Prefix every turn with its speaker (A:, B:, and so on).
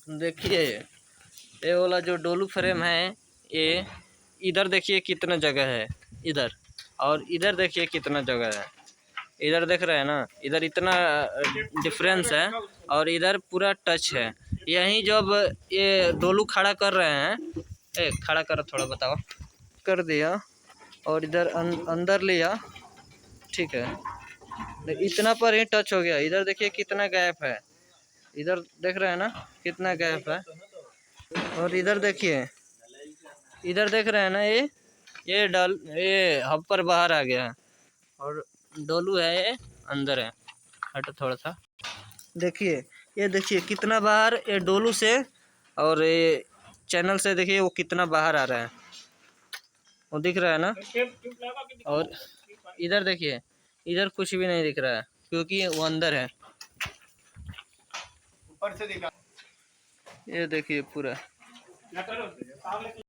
A: देखिए ये वाला जो डोलू फ्रेम है, ये इधर देखिए कितना जगह है इधर, और इधर देखिए कितना जगह है। इधर देख रहे हैं ना, इधर इतना डिफरेंस है और इधर पूरा टच है। यहीं जब ये डोलू खड़ा कर रहे हैं, खड़ा कर, थोड़ा बताओ, कर दिया और इधर अंदर लिया, ठीक है, इतना पर ही टच हो गया। इधर देखिए कितना गैप है, इधर देख रहे हैं ना कितना गैप है। और इधर देखिए, इधर देख रहे हैं ना, ये हॉपर बाहर आ गया है और डोलू है ये अंदर है। हटो थोड़ा सा, देखिए ये देखिए कितना बाहर ये डोलू से और ये चैनल से देखिए वो कितना बाहर आ रहा है, वो दिख रहा है ना। और इधर देखिए, इधर कुछ भी नहीं दिख रहा है क्योंकि वो अंदर है। ऊपर से दिखा, ये देखिए पूरा